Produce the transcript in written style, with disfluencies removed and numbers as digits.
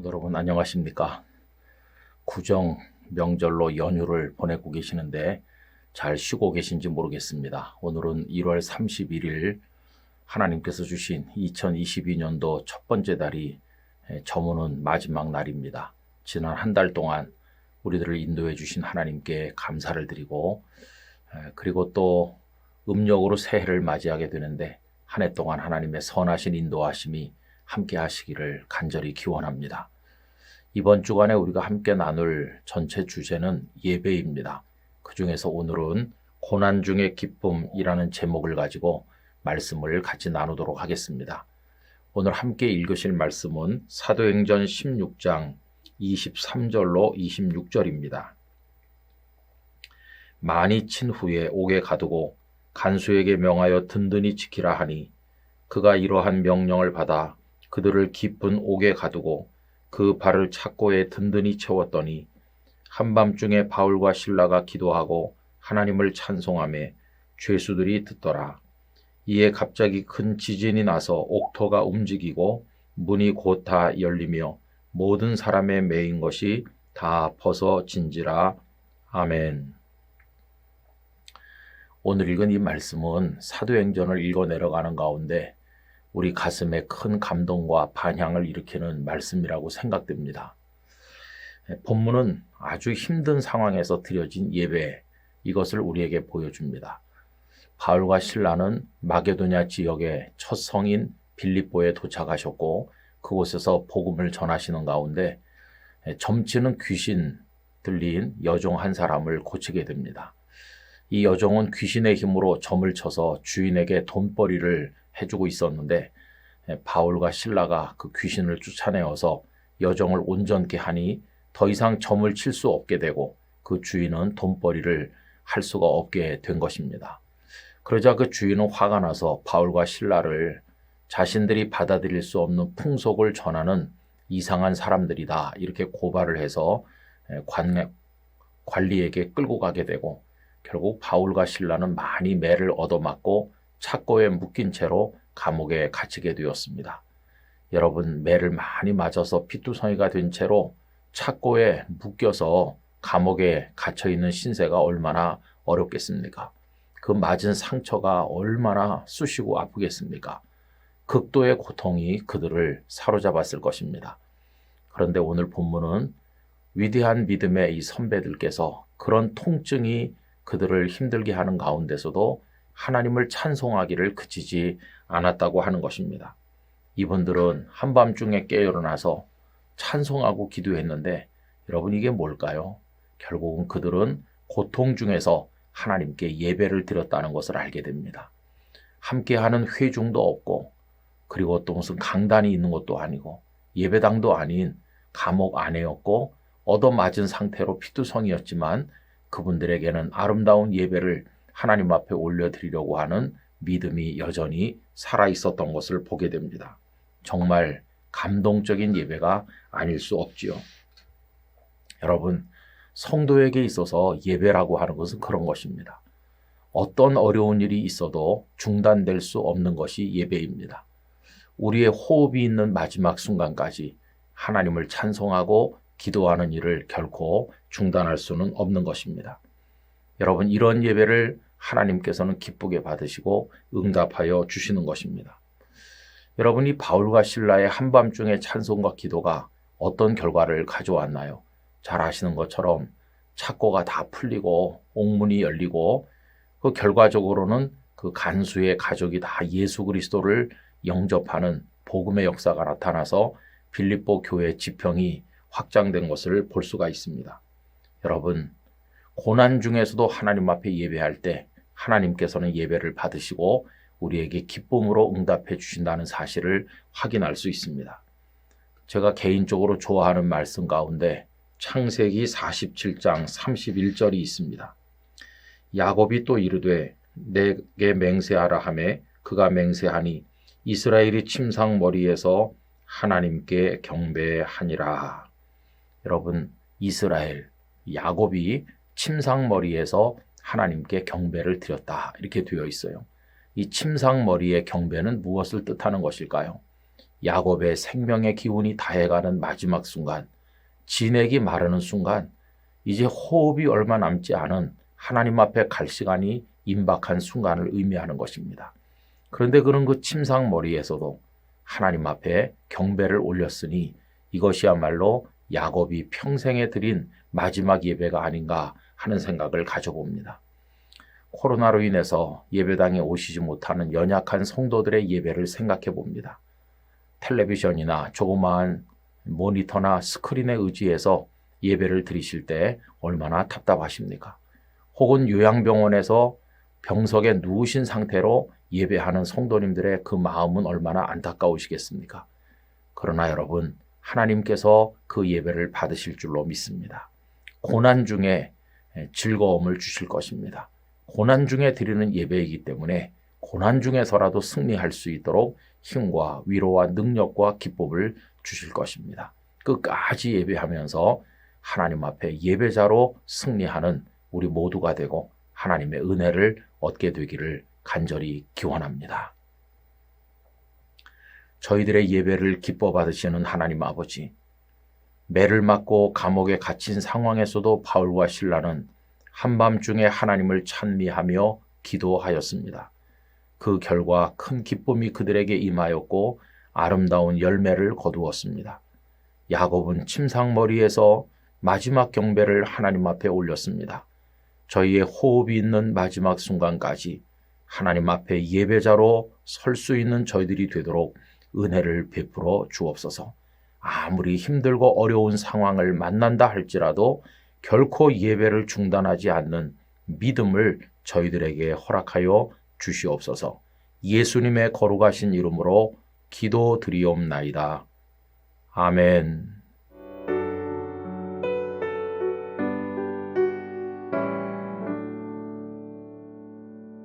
여러분 안녕하십니까? 구정 명절로 연휴를 보내고 계시는데 잘 쉬고 계신지 모르겠습니다. 오늘은 1월 31일 하나님께서 주신 2022년도 첫 번째 달이 저무는 마지막 날입니다. 지난 한 달 동안 우리들을 인도해 주신 하나님께 감사를 드리고 그리고 또 음력으로 새해를 맞이하게 되는데 한 해 동안 하나님의 선하신 인도하심이 함께 하시기를 간절히 기원합니다. 이번 주간에 우리가 함께 나눌 전체 주제는 예배입니다. 그 중에서 오늘은 고난 중의 기쁨이라는 제목을 가지고 말씀을 같이 나누도록 하겠습니다. 오늘 함께 읽으실 말씀은 사도행전 16장 23절로 26절입니다. 많이 친 후에 옥에 가두고 간수에게 명하여 든든히 지키라 하니 그가 이러한 명령을 받아 그들을 깊은 옥에 가두고 그 발을 착고에 든든히 채웠더니 한밤중에 바울과 실라가 기도하고 하나님을 찬송하며 죄수들이 듣더라. 이에 갑자기 큰 지진이 나서 옥토가 움직이고 문이 곧 다 열리며 모든 사람의 매인 것이 다 벗어진지라. 아멘. 오늘 읽은 이 말씀은 사도행전을 읽어 내려가는 가운데 우리 가슴에 큰 감동과 반향을 일으키는 말씀이라고 생각됩니다. 본문은 아주 힘든 상황에서 드려진 예배, 이것을 우리에게 보여줍니다. 바울과 실라는 마게도냐 지역의 첫 성인 빌립보에 도착하셨고 그곳에서 복음을 전하시는 가운데 점치는 귀신 들린 여종 한 사람을 고치게 됩니다. 이 여종은 귀신의 힘으로 점을 쳐서 주인에게 돈벌이를 해주고 있었는데 바울과 실라가 그 귀신을 쫓아내어서 여종을 온전케 하니 더 이상 점을 칠 수 없게 되고 그 주인은 돈벌이를 할 수가 없게 된 것입니다. 그러자 그 주인은 화가 나서 바울과 실라를 자신들이 받아들일 수 없는 풍속을 전하는 이상한 사람들이다 이렇게 고발을 해서 관리에게 끌고 가게 되고 결국 바울과 실라는 많이 매를 얻어맞고 착고에 묶인 채로 감옥에 갇히게 되었습니다. 여러분, 매를 많이 맞아서 피투성이가 된 채로 착고에 묶여서 감옥에 갇혀있는 신세가 얼마나 어렵겠습니까? 그 맞은 상처가 얼마나 쑤시고 아프겠습니까? 극도의 고통이 그들을 사로잡았을 것입니다. 그런데 오늘 본문은 위대한 믿음의 이 선배들께서 그런 통증이 그들을 힘들게 하는 가운데서도 하나님을 찬송하기를 그치지 않았다고 하는 것입니다. 이분들은 한밤중에 깨어나서 찬송하고 기도했는데 여러분 이게 뭘까요? 결국은 그들은 고통 중에서 하나님께 예배를 드렸다는 것을 알게 됩니다. 함께하는 회중도 없고 그리고 또 무슨 강단이 있는 것도 아니고 예배당도 아닌 감옥 안에였고 얻어맞은 상태로 피투성이었지만 그분들에게는 아름다운 예배를 하나님 앞에 올려드리려고 하는 믿음이 여전히 살아있었던 것을 보게 됩니다. 정말 감동적인 예배가 아닐 수 없지요. 여러분, 성도에게 있어서 예배라고 하는 것은 그런 것입니다. 어떤 어려운 일이 있어도 중단될 수 없는 것이 예배입니다. 우리의 호흡이 있는 마지막 순간까지 하나님을 찬송하고 기도하는 일을 결코 중단할 수는 없는 것입니다. 여러분, 이런 예배를 하나님께서는 기쁘게 받으시고 응답하여 주시는 것입니다. 여러분이 바울과 실라의 한밤중의 찬송과 기도가 어떤 결과를 가져왔나요? 잘 아시는 것처럼 착고가 다 풀리고 옥문이 열리고 그 결과적으로는 그 간수의 가족이 다 예수 그리스도를 영접하는 복음의 역사가 나타나서 빌립보 교회 지평이 확장된 것을 볼 수가 있습니다. 여러분, 고난 중에서도 하나님 앞에 예배할 때 하나님께서는 예배를 받으시고 우리에게 기쁨으로 응답해 주신다는 사실을 확인할 수 있습니다. 제가 개인적으로 좋아하는 말씀 가운데 창세기 47장 31절이 있습니다. 야곱이 또 이르되 내게 맹세하라 하매 그가 맹세하니 이스라엘이 침상머리에서 하나님께 경배하니라. 여러분, 이스라엘, 야곱이 침상머리에서 하나님께 경배를 드렸다 이렇게 되어 있어요. 이 침상머리의 경배는 무엇을 뜻하는 것일까요? 야곱의 생명의 기운이 다해가는 마지막 순간, 진액이 마르는 순간, 이제 호흡이 얼마 남지 않은 하나님 앞에 갈 시간이 임박한 순간을 의미하는 것입니다. 그런데 그는 그 침상머리에서도 하나님 앞에 경배를 올렸으니 이것이야말로 야곱이 평생에 드린 마지막 예배가 아닌가 하는 생각을 가져봅니다. 코로나로 인해서 예배당에 오시지 못하는 연약한 성도들의 예배를 생각해 봅니다. 텔레비전이나 조그마한 모니터나 스크린에 의지해서 예배를 드리실 때 얼마나 답답하십니까? 혹은 요양병원에서 병석에 누우신 상태로 예배하는 성도님들의 그 마음은 얼마나 안타까우시겠습니까? 그러나 여러분, 하나님께서 그 예배를 받으실 줄로 믿습니다. 고난 중에 즐거움을 주실 것입니다. 고난 중에 드리는 예배이기 때문에 고난 중에서라도 승리할 수 있도록 힘과 위로와 능력과 기쁨을 주실 것입니다. 끝까지 예배하면서 하나님 앞에 예배자로 승리하는 우리 모두가 되고 하나님의 은혜를 얻게 되기를 간절히 기원합니다. 저희들의 예배를 기뻐 받으시는 하나님 아버지, 매를 맞고 감옥에 갇힌 상황에서도 바울과 실라는 한밤중에 하나님을 찬미하며 기도하였습니다. 그 결과 큰 기쁨이 그들에게 임하였고 아름다운 열매를 거두었습니다. 야곱은 침상머리에서 마지막 경배를 하나님 앞에 올렸습니다. 저희의 호흡이 있는 마지막 순간까지 하나님 앞에 예배자로 설 수 있는 저희들이 되도록 은혜를 베풀어 주옵소서. 아무리 힘들고 어려운 상황을 만난다 할지라도 결코 예배를 중단하지 않는 믿음을 저희들에게 허락하여 주시옵소서. 예수님의 거룩하신 이름으로 기도드리옵나이다. 아멘.